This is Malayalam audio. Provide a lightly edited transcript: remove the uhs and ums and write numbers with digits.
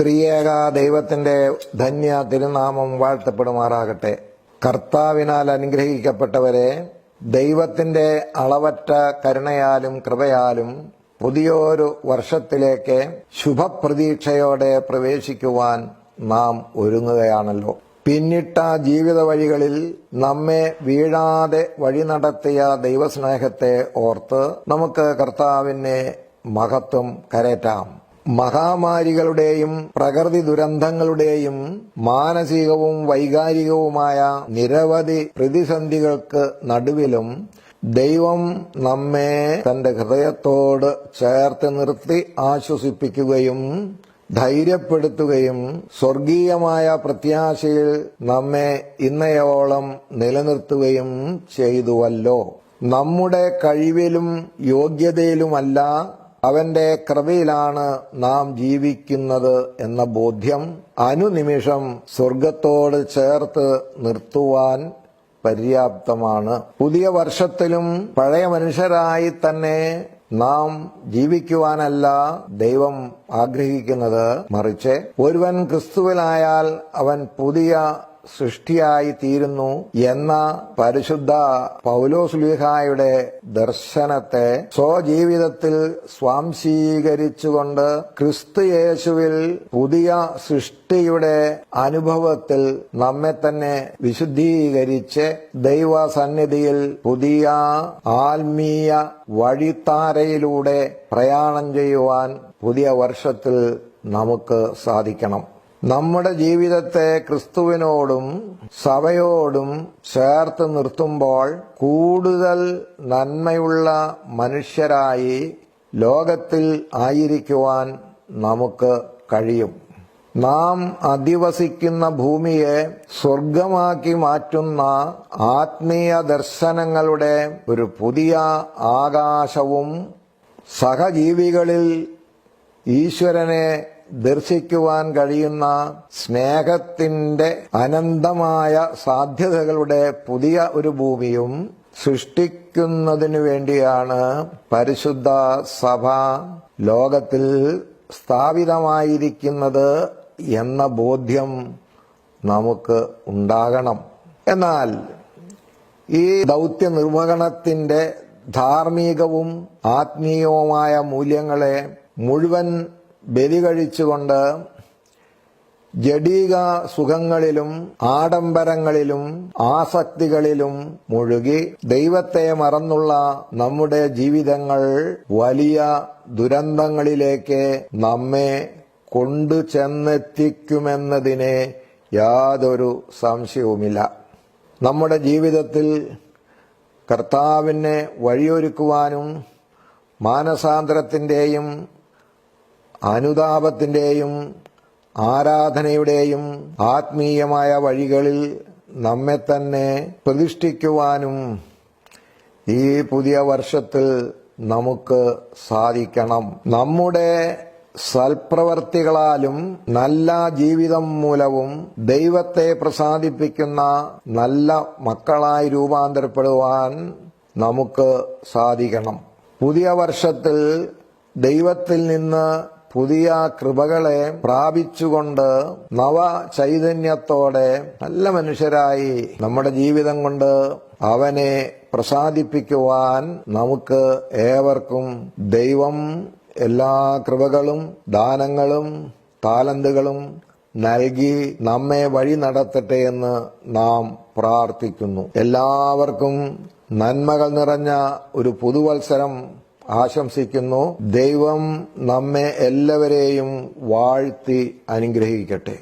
ത്രിയേക ദൈവത്തിന്റെ ധന്യ തിരുനാമം വാഴ്ത്തപ്പെടുമാറാകട്ടെ. കർത്താവിനാൽ അനുഗ്രഹിക്കപ്പെട്ടവരെ, ദൈവത്തിന്റെ അളവറ്റ കരുണയാലും കൃപയാലും പുതിയൊരു വർഷത്തിലേക്ക് ശുഭപ്രതീക്ഷയോടെ പ്രവേശിക്കുവാൻ നാം ഒരുങ്ങുകയാണല്ലോ. പിന്നിട്ട ജീവിത വഴികളിൽ നമ്മെ വീഴാതെ വഴി നടത്തിയ ദൈവസ്നേഹത്തെ ഓർത്ത് നമുക്ക് കർത്താവിനെ മഹത്വം കരേറ്റാം. മഹാമാരികളുടെയും പ്രകൃതി ദുരന്തങ്ങളുടെയും മാനസികവും വൈകാരികവുമായ നിരവധി പ്രതിസന്ധികൾക്ക് നടുവിലും ദൈവം നമ്മെ തന്റെ ഹൃദയത്തോട് ചേർത്ത് നിർത്തി ആശ്വസിപ്പിക്കുകയും ധൈര്യപ്പെടുത്തുകയും സ്വർഗീയമായ പ്രത്യാശയിൽ നമ്മെ ഇന്നയോളം നിലനിർത്തുകയും ചെയ്തുവല്ലോ. നമ്മുടെ കഴിവിലും യോഗ്യതയിലുമല്ല, അവന്റെ കൃപയിലാണ് നാം ജീവിക്കുന്നത് എന്ന ബോധ്യം അനുനിമിഷം സ്വർഗത്തോട് ചേർത്ത് നിർത്തുവാൻ പര്യാപ്തമാണ്. പുതിയ വർഷത്തിലും പഴയ മനുഷ്യരായി തന്നെ നാം ജീവിക്കുവാനല്ല ദൈവം ആഗ്രഹിക്കുന്നത്, മറിച്ച് ഒരുവൻ ക്രിസ്തുവിലായാൽ അവൻ പുതിയ സൃഷ്ടിയായി തീരുന്നു എന്ന പരിശുദ്ധ പൗലോസ്ലീഹായുടെ ദർശനത്തെ സ്വജീവിതത്തിൽ സ്വാംശീകരിച്ചുകൊണ്ട് ക്രിസ്തു യേശുവിൽ പുതിയ സൃഷ്ടിയുടെ അനുഭവത്തിൽ നമ്മെ തന്നെ വിശുദ്ധീകരിച്ച് ദൈവസന്നിധിയിൽ പുതിയ ആത്മീയ വഴിത്താരയിലൂടെ പ്രയാണം ചെയ്യുവാൻ പുതിയ വർഷത്തിൽ നമുക്ക് സാധിക്കണം. നമ്മുടെ ജീവിതത്തെ ക്രിസ്തുവിനോടും സഭയോടും ചേർത്ത് നിർത്തുമ്പോൾ കൂടുതൽ നന്മയുള്ള മനുഷ്യരായി ലോകത്തിൽ ആയിരിക്കുവാൻ നമുക്ക് കഴിയും. നാം അധിവസിക്കുന്ന ഭൂമിയെ സ്വർഗമാക്കി മാറ്റുന്ന ആത്മീയ ദർശനങ്ങളുടെ ഒരു പുതിയ ആകാശവും സഹജീവികളിൽ ഈശ്വരനെ ദർശിക്കുവാൻ കഴിയുന്ന സ്നേഹത്തിന്റെ അനന്തമായ സാധ്യതകളുടെ പുതിയ ഒരു ഭൂമിയും സൃഷ്ടിക്കുന്നതിനു വേണ്ടിയാണ് പരിശുദ്ധ സഭ ലോകത്തിൽ സ്ഥാപിതമായിരിക്കുന്നത് എന്ന ബോധ്യം നമുക്ക് ഉണ്ടാകണം. എന്നാൽ ഈ ദൗത്യ നിർവഹണത്തിന്റെ ധാർമ്മികവും ആത്മീയവുമായ മൂല്യങ്ങളെ മുഴുവൻ ബലി കഴിച്ചുകൊണ്ട് ജഡീക സുഖങ്ങളിലും ആഡംബരങ്ങളിലും ആസക്തികളിലും മുഴുകി ദൈവത്തെ മറന്നുള്ള നമ്മുടെ ജീവിതങ്ങൾ വലിയ ദുരന്തങ്ങളിലേക്ക് നമ്മെ കൊണ്ടു ചെന്നെത്തിക്കുമെന്നതിന് യാതൊരു സംശയവുമില്ല. നമ്മുടെ ജീവിതത്തിൽ കർത്താവിനെ വഴിയൊരുക്കുവാനും മാനസാന്തരത്തിന്റെയും അനുതാപത്തിന്റെയും ആരാധനയുടെയും ആത്മീയമായ വഴികളിൽ നമ്മെ തന്നെ പ്രതിഷ്ഠിക്കുവാനും ഈ പുതിയ വർഷത്തിൽ നമുക്ക് സാധിക്കണം. നമ്മുടെ സൽപ്രവർത്തികളാലും നല്ല ജീവിതം മൂലവും ദൈവത്തെ പ്രസാദിപ്പിക്കുന്ന നല്ല മക്കളായി രൂപാന്തരപ്പെടുവാൻ നമുക്ക് സാധിക്കണം. പുതിയ വർഷത്തിൽ ദൈവത്തിൽ നിന്ന് പുതിയ കൃപകളെ പ്രാപിച്ചുകൊണ്ട് നവ ചൈതന്യത്തോടെ നല്ല മനുഷ്യരായി നമ്മുടെ ജീവിതം കൊണ്ട് അവനെ പ്രസാദിപ്പിക്കുവാൻ നമുക്ക് ഏവർക്കും ദൈവം എല്ലാ കൃപകളും ദാനങ്ങളും താലന്തുകളും നൽകി നമ്മെ വഴി നടത്തട്ടെ എന്ന് നാം പ്രാർത്ഥിക്കുന്നു. എല്ലാവർക്കും നന്മകൾ നിറഞ്ഞ ഒരു പുതുവത്സരം ആശംസിക്കുന്നു. ദൈവം നമ്മെ എല്ലാവരെയും വാഴ്ത്തി അനുഗ്രഹിക്കട്ടെ.